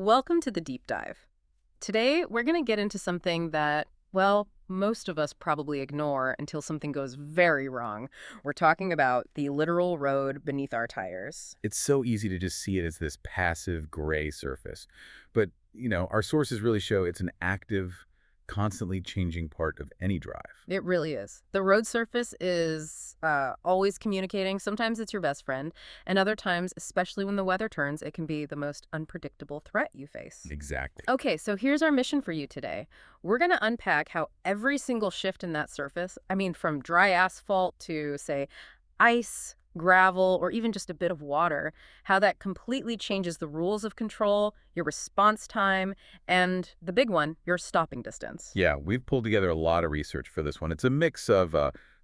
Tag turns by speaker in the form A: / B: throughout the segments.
A: Welcome to the deep dive. Today, we're going to get into something that, well, most of us probably ignore until something goes very wrong. We're talking about the literal road beneath our tires.
B: It's so easy to just see it as this passive gray surface. But, our sources really show it's an active, constantly changing part of any drive.
A: It really is. The road surface is always communicating. Sometimes it's your best friend, and other times, especially when the weather turns, it can be the most unpredictable threat you face.
B: Exactly.
A: Okay, so here's our mission for you today. We're going to unpack how every single shift in that surface, from dry asphalt to, say, ice, gravel, or even just a bit of water, how that completely changes the rules of control, your response time, and the big one, your stopping distance.
B: Yeah, we've pulled together a lot of research for this one. It's a mix of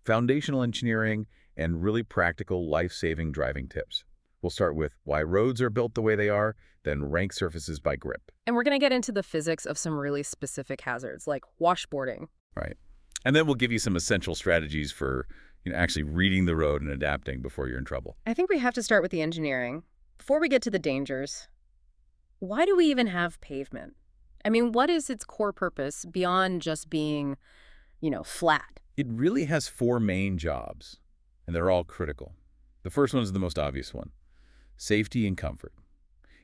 B: foundational engineering and really practical, life-saving driving tips. We'll start with why roads are built the way they are, then rank surfaces by grip.
A: And we're going to get into the physics of some really specific hazards, like washboarding.
B: Right. And then we'll give you some essential strategies for actually reading the road and adapting before you're in trouble.
A: I think we have to start with the engineering. Before we get to the dangers, why do we even have pavement? What is its core purpose beyond just being, flat?
B: It really has four main jobs, and they're all critical. The first one is the most obvious one: safety and comfort.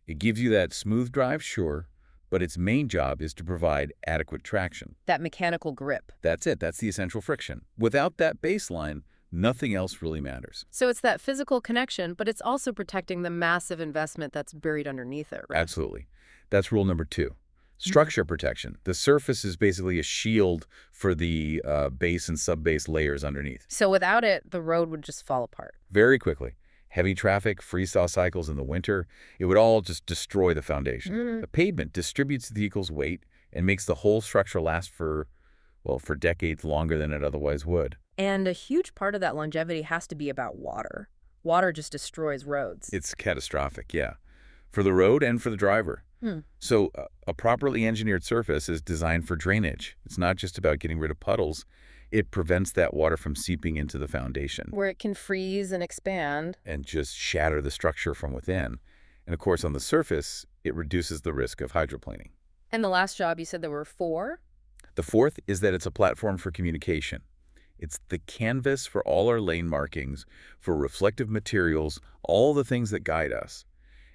B: It gives you that smooth drive, sure, but its main job is to provide adequate traction.
A: That mechanical grip.
B: That's it. That's the essential friction. Without that baseline, nothing else really matters.
A: So it's that physical connection, but it's also protecting the massive investment that's buried underneath it, right?
B: Absolutely. That's rule number two. Structure protection. The surface is basically a shield for the base and sub-base layers underneath.
A: So without it, the road would just fall apart.
B: Very quickly. Heavy traffic, freeze-thaw cycles in the winter, it would all just destroy the foundation. The pavement distributes the vehicle's weight and makes the whole structure last for decades longer than it otherwise would.
A: And a huge part of that longevity has to be about water. Water just destroys roads.
B: It's catastrophic, yeah, for the road and for the driver. So a properly engineered surface is designed for drainage. It's not just about getting rid of puddles. It prevents that water from seeping into the foundation.
A: Where it can freeze and expand.
B: And just shatter the structure from within. And of course, on the surface, it reduces the risk of hydroplaning.
A: And the last job, you said there were four?
B: The fourth is that it's a platform for communication. It's the canvas for all our lane markings, for reflective materials, all the things that guide us.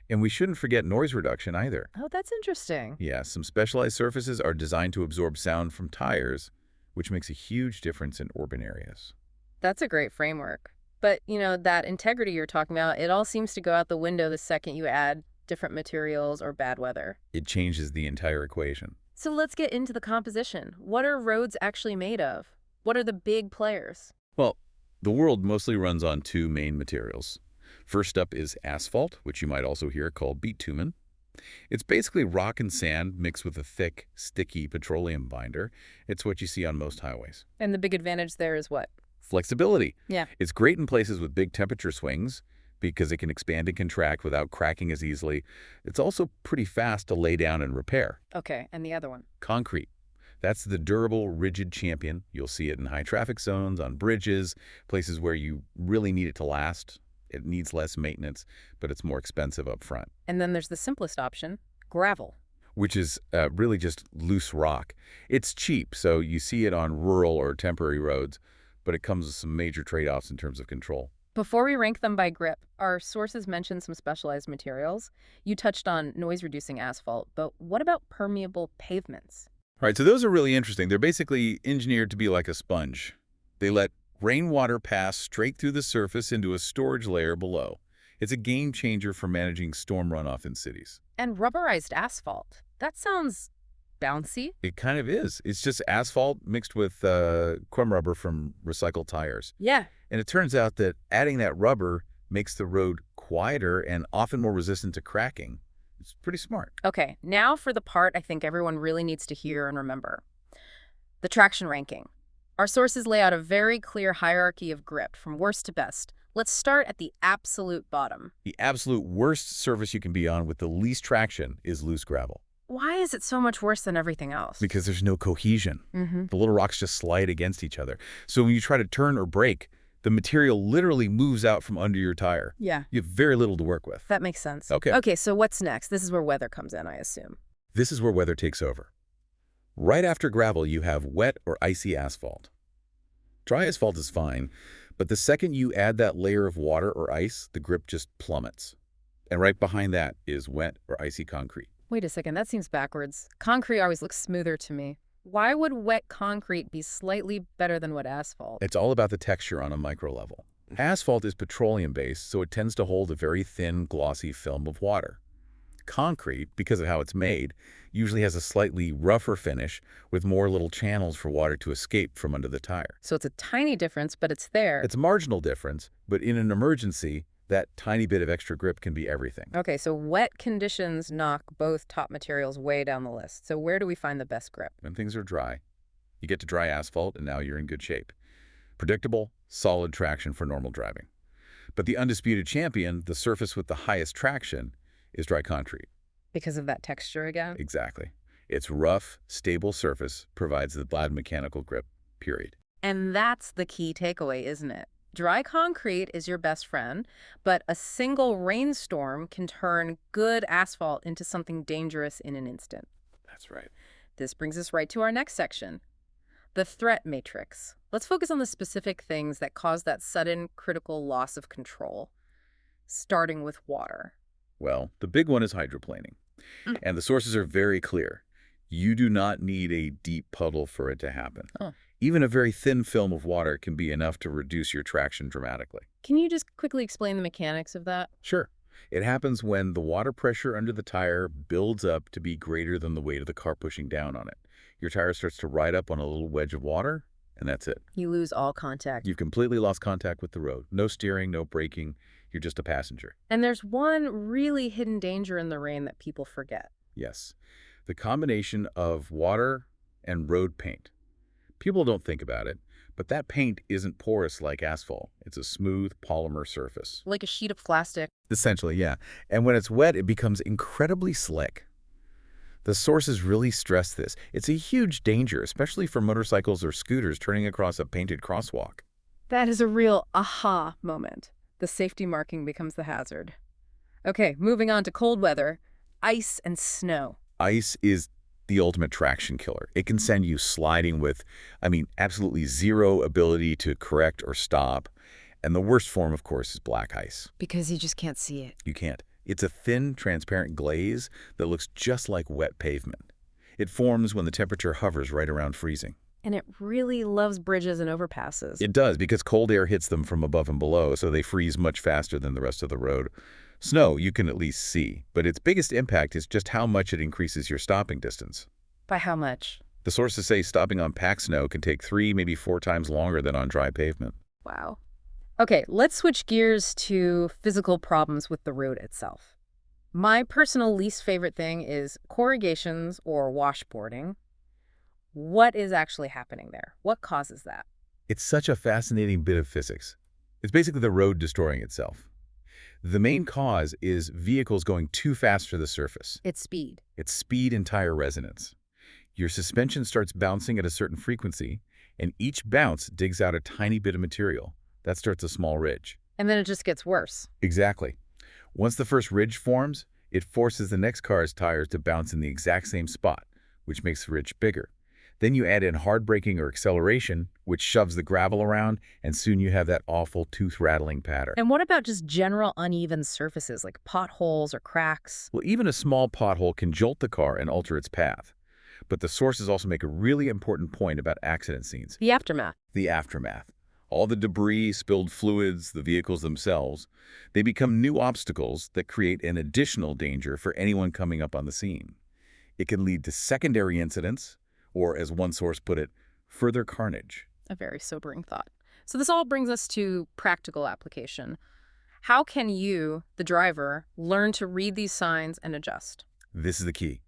B: And we shouldn't forget noise reduction either.
A: Oh, that's interesting.
B: Yeah, some specialized surfaces are designed to absorb sound from tires, which makes a huge difference in urban areas.
A: That's a great framework. But, that integrity you're talking about, it all seems to go out the window the second you add different materials or bad weather.
B: It changes the entire equation.
A: So let's get into the composition. What are roads actually made of? What are the big players?
B: Well, the world mostly runs on two main materials. First up is asphalt, which you might also hear called bitumen. It's basically rock and sand mixed with a thick, sticky petroleum binder. It's what you see on most highways.
A: And the big advantage there is what?
B: Flexibility.
A: Yeah.
B: It's great in places with big temperature swings because it can expand and contract without cracking as easily. It's also pretty fast to lay down and repair.
A: Okay, and the other one?
B: Concrete. That's the durable, rigid champion. You'll see it in high traffic zones, on bridges, places where you really need it to last. It needs less maintenance, but it's more expensive up front.
A: And then there's the simplest option, gravel.
B: Which is really just loose rock. It's cheap, so you see it on rural or temporary roads, but it comes with some major trade-offs in terms of control.
A: Before we rank them by grip, our sources mentioned some specialized materials. You touched on noise-reducing asphalt, but what about permeable pavements?
B: All right, so those are really interesting. They're basically engineered to be like a sponge. They let rainwater pass straight through the surface into a storage layer below. It's a game changer for managing storm runoff in cities.
A: And rubberized asphalt. That sounds bouncy.
B: It kind of is. It's just asphalt mixed with crumb rubber from recycled tires.
A: Yeah.
B: And it turns out that adding that rubber makes the road quieter and often more resistant to cracking. It's pretty smart.
A: Okay, now for the part I think everyone really needs to hear and remember. The traction ranking. Our sources lay out a very clear hierarchy of grip, from worst to best. Let's start at the absolute bottom.
B: The absolute worst surface you can be on with the least traction is loose gravel.
A: Why is it so much worse than everything else?
B: Because there's no cohesion. The little rocks just slide against each other. So when you try to turn or brake, The material literally moves out from under your tire.
A: Yeah.
B: You have very little to work with.
A: That makes sense.
B: Okay.
A: Okay, so what's next? This is where weather comes in, I assume.
B: This is where weather takes over. Right after gravel, you have wet or icy asphalt. Dry asphalt is fine, but the second you add that layer of water or ice, the grip just plummets. And right behind that is wet or icy concrete.
A: Wait a second, that seems backwards. Concrete always looks smoother to me. Why would wet concrete be slightly better than wet asphalt?
B: It's all about the texture on a micro level. Asphalt is petroleum-based, so it tends to hold a very thin, glossy film of water. Concrete, because of how it's made, usually has a slightly rougher finish with more little channels for water to escape from under the tire.
A: So it's a tiny difference, but it's there.
B: It's a marginal difference, but in an emergency, that tiny bit of extra grip can be everything.
A: Okay, so wet conditions knock both top materials way down the list. So where do we find the best grip?
B: When things are dry, you get to dry asphalt and now you're in good shape. Predictable, solid traction for normal driving. But the undisputed champion, the surface with the highest traction, is dry concrete.
A: Because of that texture again?
B: Exactly. Its rough, stable surface provides the glad mechanical grip, period.
A: And that's the key takeaway, isn't it? Dry concrete is your best friend, but a single rainstorm can turn good asphalt into something dangerous in an instant.
B: That's right.
A: This brings us right to our next section, the threat matrix. Let's focus on the specific things that cause that sudden, critical loss of control, starting with water.
B: Well, the big one is hydroplaning. And the sources are very clear. You do not need a deep puddle for it to happen.
A: Oh.
B: Even a very thin film of water can be enough to reduce your traction dramatically.
A: Can you just quickly explain the mechanics of that?
B: Sure. It happens when the water pressure under the tire builds up to be greater than the weight of the car pushing down on it. Your tire starts to ride up on a little wedge of water, and that's it.
A: You lose all contact.
B: You've completely lost contact with the road. No steering, no braking. You're just a passenger.
A: And there's one really hidden danger in the rain that people forget.
B: Yes. The combination of water and road paint. People don't think about it, but that paint isn't porous like asphalt. It's a smooth polymer surface.
A: Like a sheet of plastic.
B: Essentially, yeah. And when it's wet, it becomes incredibly slick. The sources really stress this. It's a huge danger, especially for motorcycles or scooters turning across a painted crosswalk.
A: That is a real aha moment. The safety marking becomes the hazard. Okay, moving on to cold weather, ice and snow.
B: Ice is the ultimate traction killer. It can send you sliding with, absolutely zero ability to correct or stop. And the worst form, of course, is black ice.
A: Because you just can't see it.
B: You can't. It's a thin, transparent glaze that looks just like wet pavement. It forms when the temperature hovers right around freezing.
A: And it really loves bridges and overpasses.
B: It does, because cold air hits them from above and below, so they freeze much faster than the rest of the road. Snow, you can at least see, but its biggest impact is just how much it increases your stopping distance.
A: By how much?
B: The sources say stopping on packed snow can take 3, maybe 4 times longer than on dry pavement.
A: Wow. Okay, let's switch gears to physical problems with the road itself. My personal least favorite thing is corrugations or washboarding. What is actually happening there? What causes that?
B: It's such a fascinating bit of physics. It's basically the road destroying itself. The main cause is vehicles going too fast for the surface.
A: It's speed.
B: It's speed and tire resonance. Your suspension starts bouncing at a certain frequency, and each bounce digs out a tiny bit of material. That starts a small ridge.
A: And then it just gets worse.
B: Exactly. Once the first ridge forms, it forces the next car's tires to bounce in the exact same spot, which makes the ridge bigger. Then you add in hard braking or acceleration, which shoves the gravel around, and soon you have that awful tooth-rattling patter.
A: And what about just general uneven surfaces like potholes or cracks?
B: Well, even a small pothole can jolt the car and alter its path. But the sources also make a really important point about accident scenes.
A: The aftermath.
B: The aftermath. All the debris, spilled fluids, the vehicles themselves, they become new obstacles that create an additional danger for anyone coming up on the scene. It can lead to secondary incidents, or as one source put it, further carnage.
A: A very sobering thought. So this all brings us to practical application. How can you, the driver, learn to read these signs and adjust?
B: This is the key.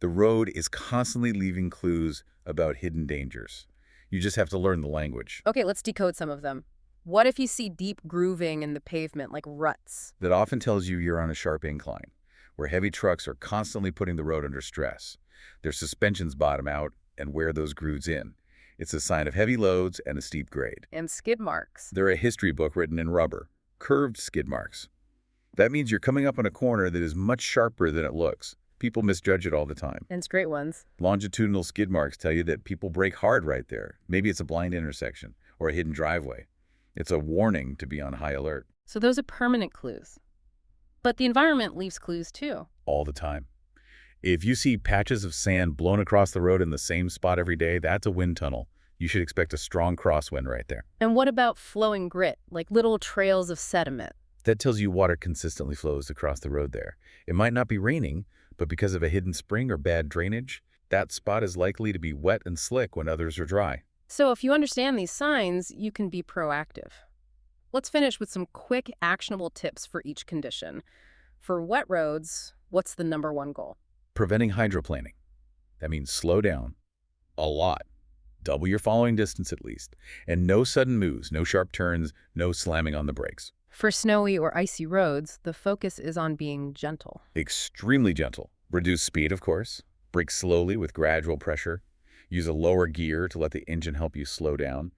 B: The road is constantly leaving clues about hidden dangers. You just have to learn the language.
A: Okay, let's decode some of them. What if you see deep grooving in the pavement, like ruts?
B: That often tells you you're on a sharp incline, where heavy trucks are constantly putting the road under stress. Their suspensions bottom out and wear those grooves in. It's a sign of heavy loads and a steep grade.
A: And skid marks.
B: They're a history book written in rubber, curved skid marks. That means you're coming up on a corner that is much sharper than it looks. People misjudge it all the time.
A: And straight ones.
B: Longitudinal skid marks tell you that people brake hard right there. Maybe it's a blind intersection or a hidden driveway. It's a warning to be on high alert.
A: So those are permanent clues. But the environment leaves clues too.
B: All the time. If you see patches of sand blown across the road in the same spot every day, that's a wind tunnel. You should expect a strong crosswind right there.
A: And what about flowing grit, like little trails of sediment?
B: That tells you water consistently flows across the road there. It might not be raining, but because of a hidden spring or bad drainage, that spot is likely to be wet and slick when others are dry.
A: So if you understand these signs, you can be proactive. Let's finish with some quick, actionable tips for each condition. For wet roads, what's the #1 goal?
B: Preventing hydroplaning. That means slow down a lot. Double your following distance at least. And no sudden moves, no sharp turns, no slamming on the brakes.
A: For snowy or icy roads, the focus is on being gentle.
B: Extremely gentle. Reduce speed, of course. Brake slowly with gradual pressure. Use a lower gear to let the engine help you slow down.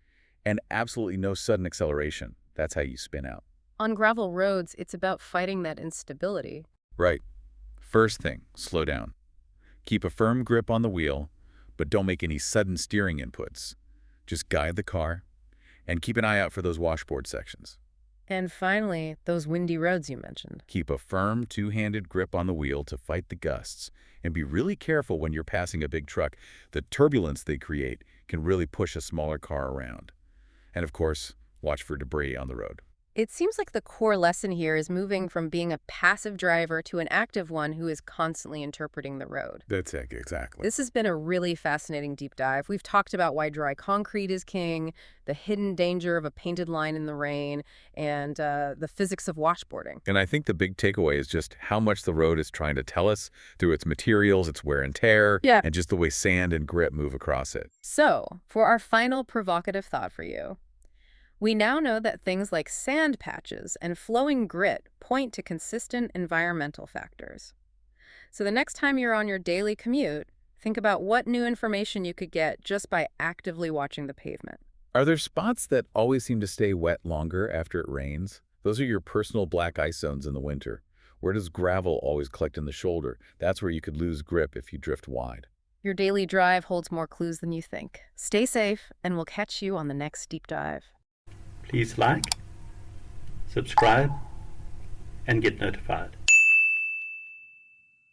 B: And absolutely no sudden acceleration. That's how you spin out.
A: On gravel roads, it's about fighting that instability.
B: Right. First thing, slow down. Keep a firm grip on the wheel, but don't make any sudden steering inputs. Just guide the car and keep an eye out for those washboard sections.
A: And finally, those windy roads you mentioned.
B: Keep a firm two-handed grip on the wheel to fight the gusts, and be really careful when you're passing a big truck. The turbulence they create can really push a smaller car around. And of course, watch for debris on the road.
A: It seems like the core lesson here is moving from being a passive driver to an active one who is constantly interpreting the road.
B: That's it, exactly.
A: This has been a really fascinating deep dive. We've talked about why dry concrete is king, the hidden danger of a painted line in the rain, and the physics of washboarding.
B: And I think the big takeaway is just how much the road is trying to tell us through its materials, its wear and tear, and just the way sand and grit move across it.
A: So, for our final provocative thought for you, we now know that things like sand patches and flowing grit point to consistent environmental factors. So the next time you're on your daily commute, think about what new information you could get just by actively watching the pavement.
B: Are there spots that always seem to stay wet longer after it rains? Those are your personal black ice zones in the winter. Where does gravel always collect in the shoulder? That's where you could lose grip if you drift wide.
A: Your daily drive holds more clues than you think. Stay safe, and we'll catch you on the next deep dive.
C: Please like, subscribe, and get notified.